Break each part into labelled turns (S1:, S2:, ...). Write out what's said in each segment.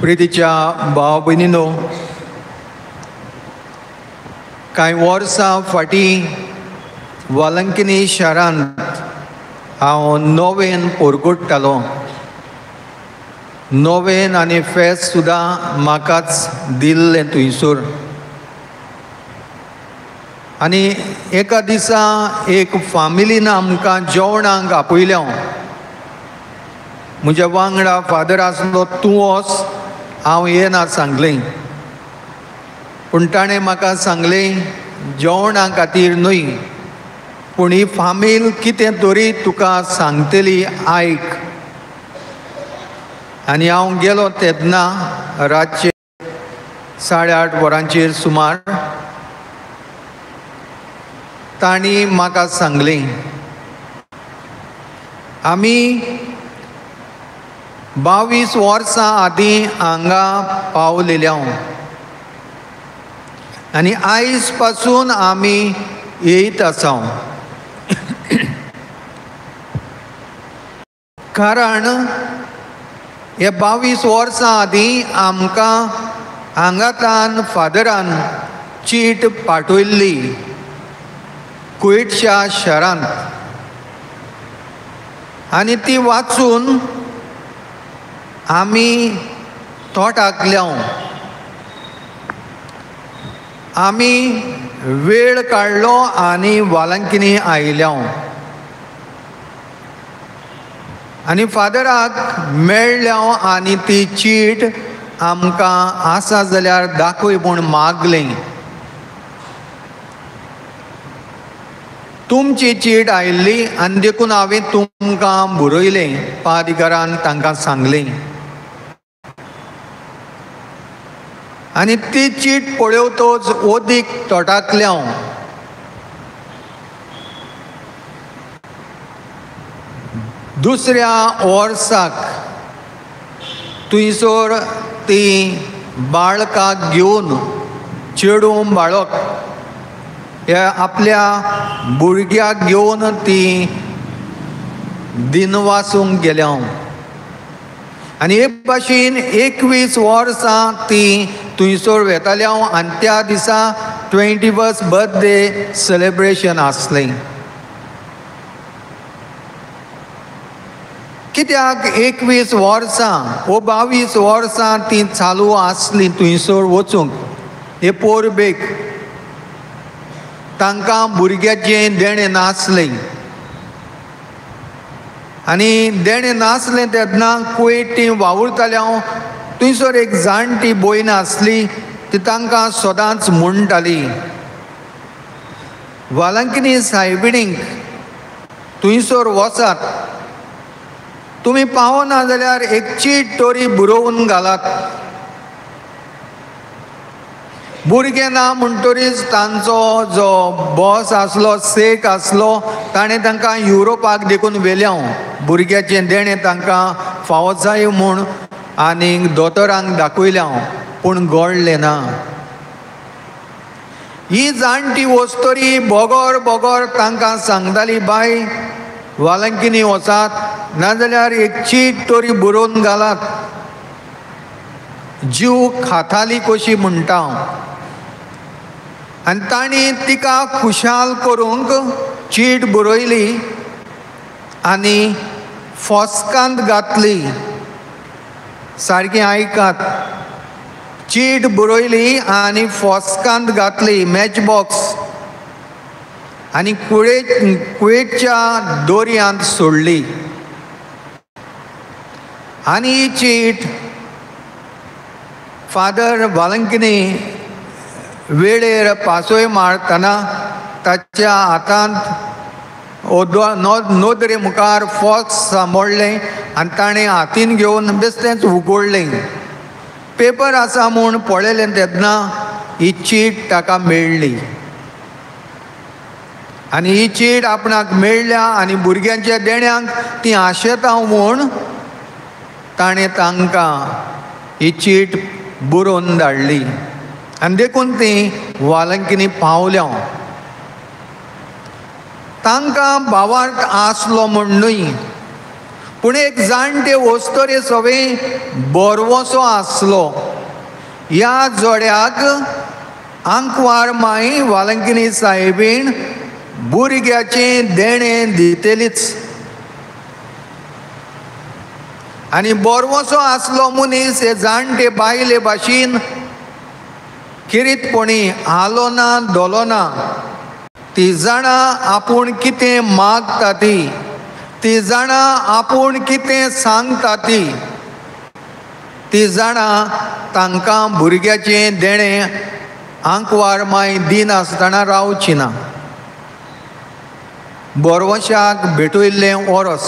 S1: प्रितीच्या भाव भयणीनो, कांय वर्सां फाटीं वालंकिनी शारांत हांव नोवेन पोरगोडटालो. नोवेन आनी फेस्त सुद्दां म्हाकाच दिल्लें थंयसर. आनी एका दिसा एक फामिलीन आमकां जेवणाक आपयल्या. म्हज्या वांगडा फादर आसलो, तूं वच, हांव येना सांगलें. पूण ताणें म्हाका सांगलें, जेवणा खातीर न्हय, पूण ही फामील कितें तरी तुका सांगतली, आयक. आनी हांव गेलो तेन्ना रातचे 8:30 वरांचेर सुमार तांणी म्हाका सांगलें, आमी 22 वर्सां आदीं हांगा पावलेल्या आनी आयज पासून आमी येयत आसा. कारण हे 22 वर्सां आदीं आमकां हांगांतल्यान फादरान चीट पाठयल्ली कुवेटच्या शारांत. आनी ती वाचून आमी तोटाकल्या. आमी वेळ काडलो आनी वालंकिनी आयल्या. आनी फादराक मेळ्ळ्या आनी ती चीट आमकां आसा जाल्यार दाखय म्हूण मागलें. तुमची चीट आयिल्ली आनी देखून हांवें तुमकां बरयलें, पादिकारान तांकां सांगलें. आनी ती चीट पळयतच ओदीक तोटाकल्या. दुसऱ्या वर्साक थंयसर ती बाळकाक घेवन, चेडूं बाळक ह्या आपल्या भुरग्याक घेवन ती दिनवासूंक गेल्या. आनी हे भाशेन 21 वर्सां ती थंयसर वेताल्या. आनी त्या दिसा 21st बर्थडे सेलेब्रेशन आसलें. कित्याक 21 वर्सां वो 22 वर्सां ती चालू आसली थंयसर वचूंक. हे पोरबेक तांकां भुरग्याचें देणें नासलें. आनी देणें नासलें तेन्ना कुवेट ती वावुरताल्या. थंयसर एक जाणटी भयण आसली, ती तांकां सदांच म्हणटाली, वालंकिनी सायबिणीक थंयसर वचात, तुमी पावना जाल्यार एक चीट तरी बरोवन घालात. भुरगे ना म्हणटरीच तांचो जो बॉस आसलो, सेक आसलो, ताणें तांकां युरोपाक देखून व्हेल्या. भुरग्याचें देणें तांकां फावो जाय म्हूण आनीक दोतोरांक दाखयल्या, पूण घडलें ना. ही जाणटी वस्तरी बोगोर बोगोर तांकां सांगताली, बाय वालंकिनी वचात, नाजाल्यार एक चीट तरी बरोवन घालात. जीव खाताली कशी म्हणटा. आनी तांणी तिका खुशाल करूंक चीट बरयली आनी फॉस्कांत घातली. सारकी आयकात, चीट बरयली आनी फॉस्कांत घातली, मॅच बॉक्स, आनी कुवेटच्या दर्यांत सोडली. आनी ही चीट फादर वालंकिनी वेळेर पासोय मारतना ताच्या हातांत नोदरे मुखार फॉक्स सांबाळलें आनी ताणें हातीन घेवन बेश्टेंच उगडलें. पेपर आसा म्हूण पळयलें तेन्ना ही चीट ताका मेळ्ळी. आनी ही चीट आपणाक मेळ्ळ्या आनी भुरग्यांच्या देण्यांक ती आशेता म्हूण ताणें तांकां ही चीट बरोवन धाडली. आनी देखून ती वालंकिनी पावल्या. तांकां भावार्थ आसलो म्हूण न्हय, पूण एक जाणटे वस्तोरे सवे बोरवोसो आसलो. ह्या जोड्याक आंकवार माई वालंकिनी साहेबीण भुरग्याचें देणें दितेलीच. आनी बोरवोसो आसलो मनीस हे जाणटे बायले भाशेन किरीतपणी हालो ना दोलो ना. ती जाणा आपूण कितें मागता ती जाणा आपूण कितें सांगता ती जाणा तांकां भुरग्याचें देणें आंकवार माय दिन आसतना रावची ना. बोरवोशाक भेटयल्लें ओरोस.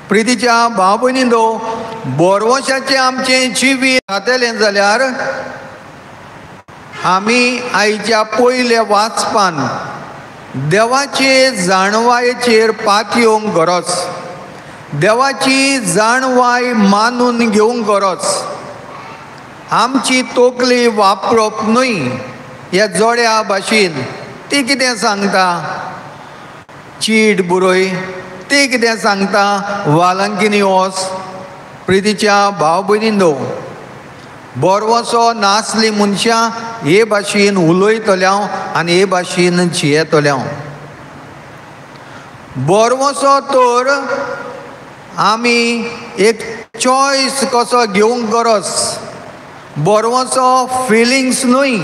S1: प्रितीच्या भाव भयणींनो, बोरवोशाचें आमचें जिवीत जातलें जाल्यार आमी आयच्या पयले वाचपान देवाचे जाणवायेचेर पात येवंक गरज. देवाची जाणवाय मानून घेवंक गरज. आमची तोकली वापरप न्हय. ह्या जोड्या भाशेन ती कितें सांगता चीट बुरय, ती कितें सांगता वालंकिनी वोस. प्रितीच्या भाव भयणींनो, बोरवोसो नासली मनशां हे भाशेन उलयतल्या आनी हे भाशेन जियेतल्या. बोरवोसो तर आमी एक चॉयस कसो घेवंक गरज. बोरवोसो फिलिंग्स न्हय,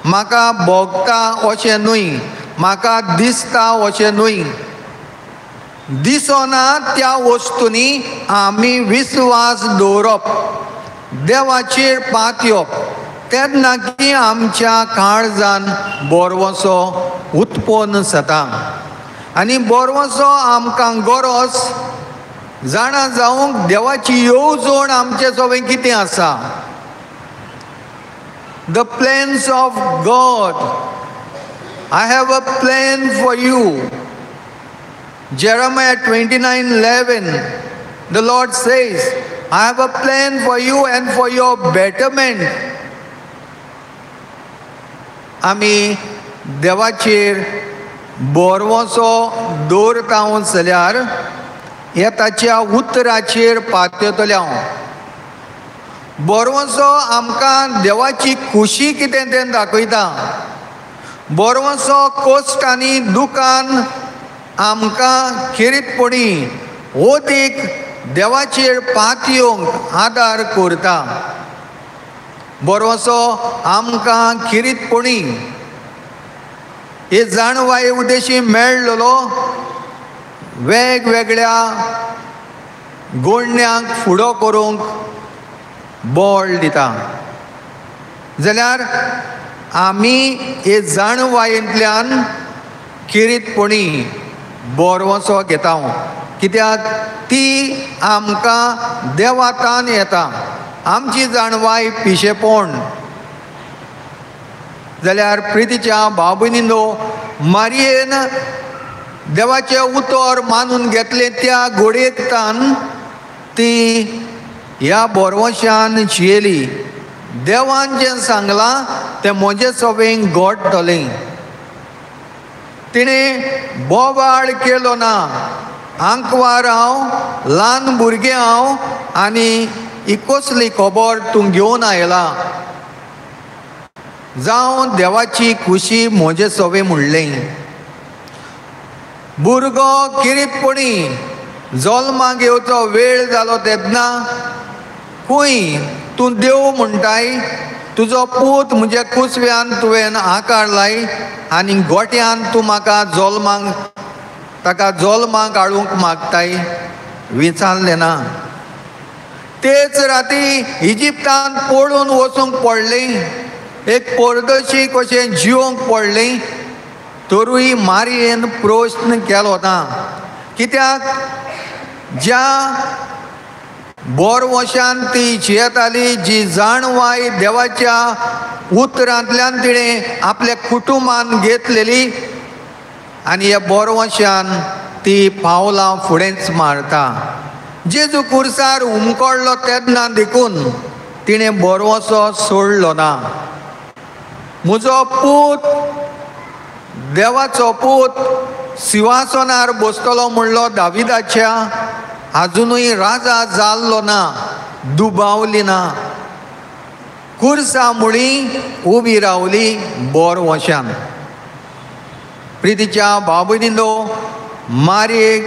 S1: म्हाका भोगता अशें न्हय, म्हाका दिसता अशें न्हय. दिसना त्या वस्तूंनी आमी विस्वास दवरप, देवाचेर पात येवप. तेन्ना की आमच्या काळजान बोरवोसो उत्पन्न जाता. आनी बोरवोसो आमकां गरज जाणा जावंक देवाची येवजण आमचे सगळें कितें आसा. The plans of God. I have a plan for you. Jeremiah 29:11, the Lord says, I have a plan for you and for your betterment. आमी देवाचेर बोरवोसो दवरता जाल्यार हे ताच्या उतराचेर पातयतले हांव. बोरवोसो आमकां देवाची खुशी कितें तें दाखयता. बोरवोसो कश्ट आनी दुखान आमकां खिरीतपणी ओतीक देवाचेर पात येवंक आदार करता. बोरवोसो आमकां खिरीतपणी हे जाणवाये उद्देशी मेळ्ळलो वेगवेगळ्या गोडण्यांक फुडो करूंक बळ दिता. जाल्यार आमी हे जाणवायेंतल्यान खिरीतपणी बोरवोसो घेता. कित्याक ती आमकां देवातान येता. आमची जाणवाय पिशेपण. जाल्यार प्रितीच्या भाव भयणींनो, मारयेन देवाचें उतर मानून घेतलें त्या घोडयेंतान ती ह्या बोरवोशान जियेली. देवान जें सांगलां तें म्हजें सगळें घडटलें. तिणें बोबाड केलो ना. आंकवार हांव, ल्हान भुरगें हांव, आनी ही कसली खबर तूं घेवन आयला. जावं देवाची खुशी म्हजें सगळें म्हणलें. भुरगो किरीतपणी जल्माक येवचो वेळ जालो तेन्ना खंय तूं देव म्हणटाय. तुजो पूत म्हज्या कुसव्यान तुवें आकारलाय आनी गोट्यान तूं म्हाका ताका जल्माक हाडूंक मागताय. विचारलें ना. तेच राती इजिप्तान पळून वचूंक पडलें. एक परदेशी कशें जिवंक पडलें. तरूय मारयेन प्रश्न केलो ना. कित्याक ज्या बोरवोशान ती जियेताली, जी जाणवाय देवाच्या उतरांतल्यान तिणें आपल्या कुटुंबान घेतलेली, आनी ह्या बोरवोशान ती पावलां फुडेंच मारता. जेजू कुर्सार हुमकळ्ळो तेन्ना देखून तिणें बोरवोसो सोडलो ना. म्हजो पूत, देवाचो पूत सिंहासनार बसतलो म्हणलो दाविदाच्या, अजुनूय राजा जाल्लो ना, दुबावली ना. कुर्सा मुळी उबी रावली बोर वशान. प्रितीच्या बाबयनींनो, मारयेक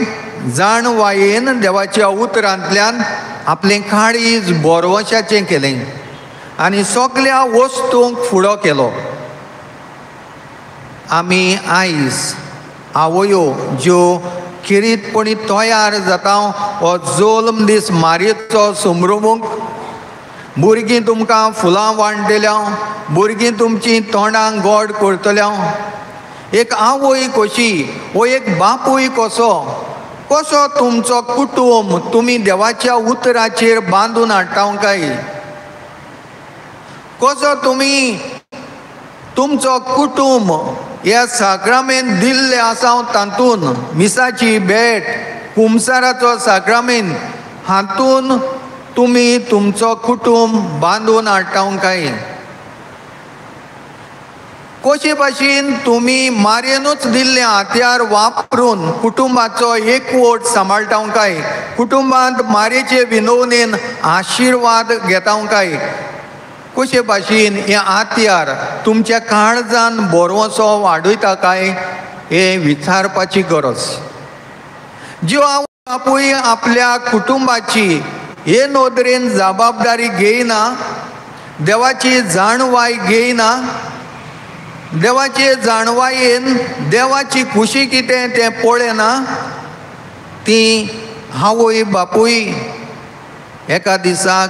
S1: जाणवायेन देवाच्या उतरांतल्यान आपलें काळीज बोरवशाचें केलें आनी सगळ्या वस्तूंक फुडो केलो. आमी आयज आवयो ज्यो किरीतपणी तयार जाता हो जल्म दीस मारयेचो समरुमूंक, भुरगीं तुमकां फुलां वांटल्या, भुरगीं तुमचीं तोंडां गोड करतल्या. एक आवय कशी वो एक बापूय कसो तुमचो कुटुंब तुमी देवाच्या उतराचेर बांदून हाडटा काय? कसो तुमी तुमचो कुटुंब ह्या साक्रामेंत दिल्ले आसा तातूंत, मिसाची भेट, कुमसाराचो साक्रामेंत, हातून तुमी तुमचो कुटुंब बांदून हाडटा काय? कशे भाशेन तुमी मारयेनूच दिल्ले हात्यार वापरून कुटुंबाचो एकवट सांबाळटा काय? कुटुंबांत मारयेचे विनवणेन आशिर्वाद घेता काय? कशे भाशेन हे हात्यार तुमच्या काळजान बोरवोसो वाडयता काय? हे विचारपाची गरज. ज्यो आवय बापूय आपल्या कुटुंबाची हे नदरेन जबाबदारी घेयना, देवाची जाणवाय घेयना, देवाचे जाणवायेन देवाची खुशी कितें तें पळयना, ती आवय बापूय एका दिसाक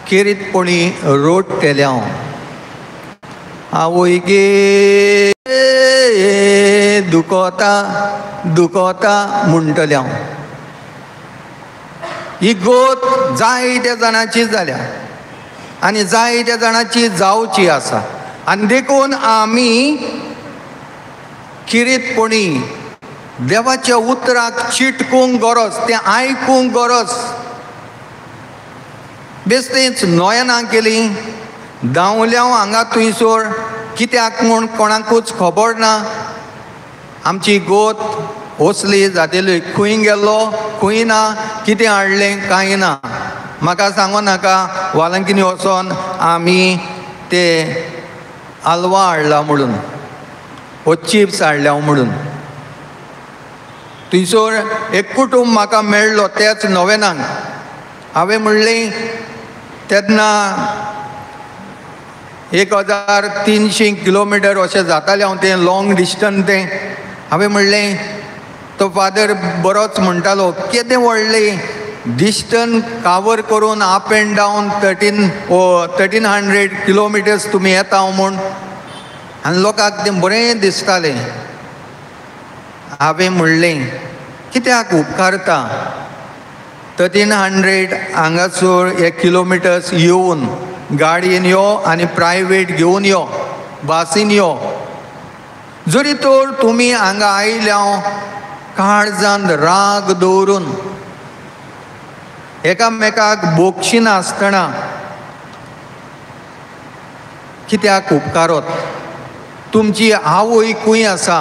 S1: किरीतपणी रोडटेल्या. आवय गे दुखोता दुखोता म्हणटल्या. ही गोत जायत्या जाणांची जाल्या आनी जायत्या जाणांची जावची आसा. आनी देखून आमी किरीतपणी देवाच्या उतराक चिटकूंक गरज, तें आयकूंक गरज. बेश्टेच नोयनां केली, धांवल्या हांगा थंयसर, कित्याक म्हूण कोणाकूच खबर ना. आमची गोत असली जातेली, खंय गेल्लो खंय ना, कितें हाडलें कांय ना. म्हाका सांगो नाका वालंकिनी वचोन आमी ते हलवा हाडला म्हणून, वो चिप्स हाडल्या म्हणून. थंयसर एक कुटुंब म्हाका मेळ्ळो त्याच नोवेनाक. हांवें म्हणलें तेन्ना 1300 किलोमिटर अशें जातालें हांव तें लॉंग डिस्टन्स तें. हांवें म्हणलें तो फादर बरोच म्हणटालो, केदें व्हडलें डिस्टन्स कावर करून अप एंड डावन 1300 किलोमिटर्स तुमी येता म्हूण. आनी लोकांक तें बरें दिसतालें. हांवें म्हणलें कित्याक उपकारता 1300 हांगासर हे किलोमिटर्स येवन, गाडयेन यो आनी प्रायवेट घेवन यो, बासीन यो. जरी तर तुमी हांगा आयल्या काळजांत राग दवरून एकामेकाक बोगशिनासतना कित्याक उपकारत? तुमची आवय खंय आसा,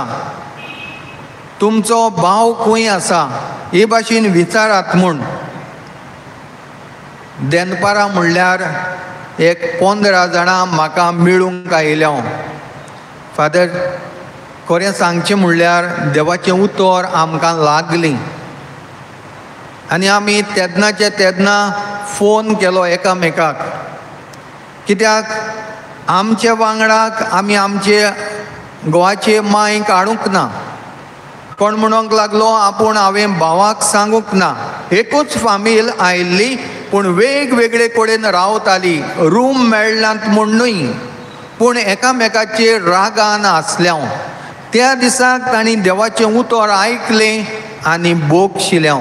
S1: तुमचो भाव खंय आसा, हे भाशेन विचारात म्हूण. देनपारां म्हणल्यार एक 15 जाणां म्हाका मेळूंक आयल्या. फादर खरें सांगचें म्हणल्यार देवाचें उतर आमकां लागलें आनी आमी तेदनाचे तेदना फोन केलो एकामेकाक. कित्याक आमचे वांगडाक आमी आमचे घोवाचे मांय काडूंक ना. कोण म्हणूंक लागलो आपूण हांवें भावाक सांगूंक ना. एकूच फामील आयिल्ली पूण वेगवेगळे कडेन रावताली, रूम मेळनात म्हणूय, पूण एकामेकाचेर रागान आसल्या. त्या दिसाक तांणी देवाचें उतर आयकलें आनी बोगशिल्या.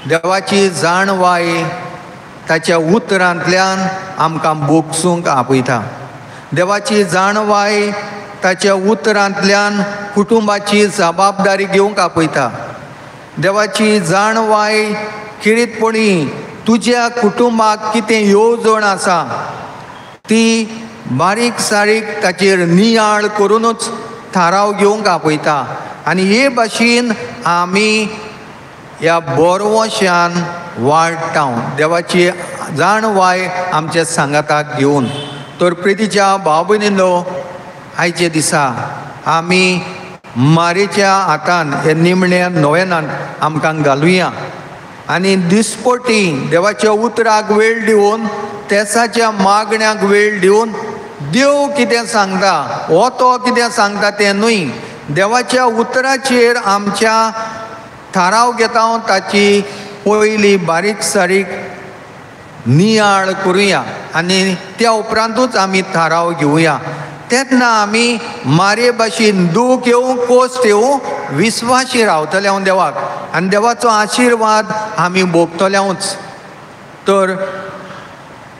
S1: देवाची जाणवाय ताच्या उतरांतल्यान आमकां बोगसूंक आपयता. देवाची जाणवाय ताच्या उतरांतल्यान कुटुंबाची जबाबदारी घेवंक आपयता. देवाची जाणवाय किरीतपणी तुज्या कुटुंबाक कितें येवजण आसा ती बारीक सारीक ताचेर नियाळ करूनच थाराव घेवंक आपयता आनी हे भाशेन आमी ह्या बोरवोशान वाडटा देवाची जाणवाय आमच्या सांगाताक घेवन. तर प्रितीच्या भाव भयणींनो, आयचे दिसा आमी मारेच्या हातान हे निमण्या नोवेनांत आमकां घालुया आनी दिसपोटी देवाच्या उतराक वेळ दिवन तेसाच्या मागण्याक वेळ दिवन देव कितें सांगता हो तो कितें सांगता तें न्हय, देवाच्या उतराचेर आमच्या थाराव घेता ताची पयली बारीक सारीक नियाळ करुया आनी त्या उपरांतूच आमी थाराव घेवया. तेन्ना आमी मारे भाशेन दूख येवं कोस्ट येवं विस्वाशी रावतले हांव देवाक आनी देवाचो आशिर्वाद आमी भोगतलेच. तर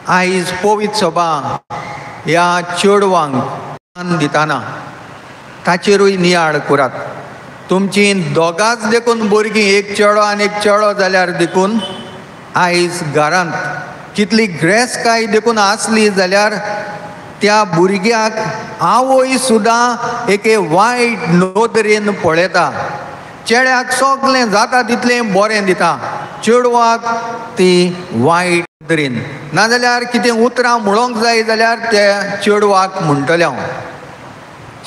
S1: आयज पवित्र सभा ह्या चेडवांक मान दिताना ताचेरूय नियाळ करात. तुमची दोगांच देखून भुरगीं एक चेडो आनी एक चेडो जाल्यार देखून आयज घरांत कितली ग्रेसकाय देखून आसली जाल्यार त्या भुरग्याक आवय सुद्दां एके वायट नदरेन पळयता. चेड्याक सगळें जाता तितलें बरें दिता, चेडवाक ती वायट नदरेन. नाजाल्यार कितें उतरां म्हणोंक जाय जाल्यार त्या चेडवाक म्हणटलें हांव.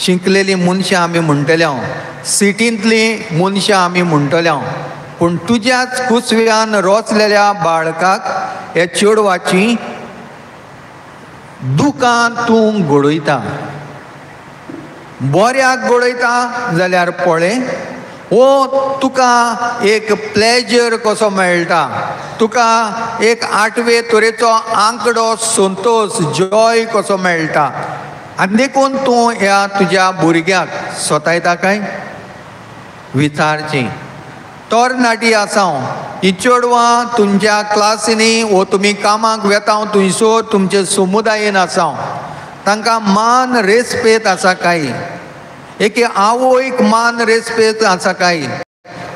S1: शिकलेलीं मनशां आमी म्हणटलें हांव, सिटींतलीं मनशां आमी म्हणटलें हांव, पूण तुज्याच कुसव्यान रोचलेल्या बाळकाक ह्या चेडवाची दुकां तूं घडयता. बऱ्याक घडयता जाल्यार पळय, वो तुका एक प्लेजर कसो मेळटा, तुका एक 8वे तरेचो आंकडो संतोश जॉय कसो मेळटा आनी देखून तूं ह्या तुज्या भुरग्याक सोतायता काय? विचारचें. तरणाटी आसां ही चेडवां तुमच्या क्लासीनी वो तुमी कामाक वेता थंयसर तुमचे समुदायेन आसां, तांकां मान रेस्पेद आसा काय? एके आवयक मान रेस्पेद आसा काय?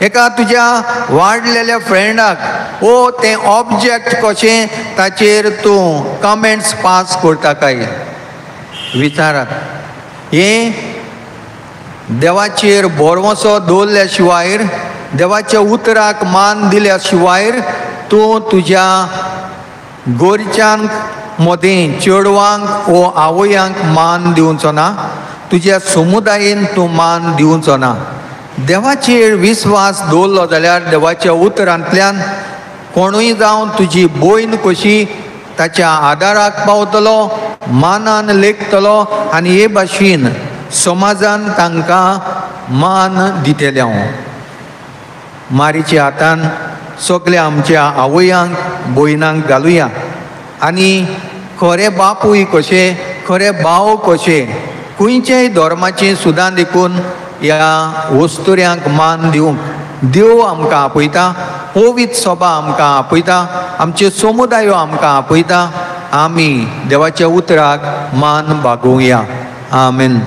S1: एका तुज्या वाडलेल्या फ्रेंडाक ओ तें ऑब्जेक्ट कशें ताचेर तूं कमेंट्स पास करता काय? विचारात. हे देवाचेर भरवंसो दवरल्या शिवाय, देवाच्या उतराक मान दिल्या शिवाय तूं तुज्या गोरच्यांक मदें चेडवांक वो आवयांक मान दिवचो ना, तुज्या समुदायेन तूं मान दिवचो ना. देवाचेर विस्वास दवरलो जाल्यार देवाच्या उतरांतल्यान कोणूय जावं तुजी भयण कशी ताच्या आदाराक पावतलो, मानान लेखतलो आनी हे भाशेन समाजान तांकां मान दितले. हांव मारीच्या हातान सगल्या आमच्या आवयांक भयणांक घालुया आनी खरे बापूय कशे, खरे भाव कशे, खंयच्याय धर्माचें सुद्दां देखून ह्या वस्तुऱ्यांक मान दिवंक देव आमकां आपयता, पवित्र सभा आमकां आपयता, आमचे समुदायो आमकां आपयता. आमी देवाच्या उतराक मान बागोवया. आमेन.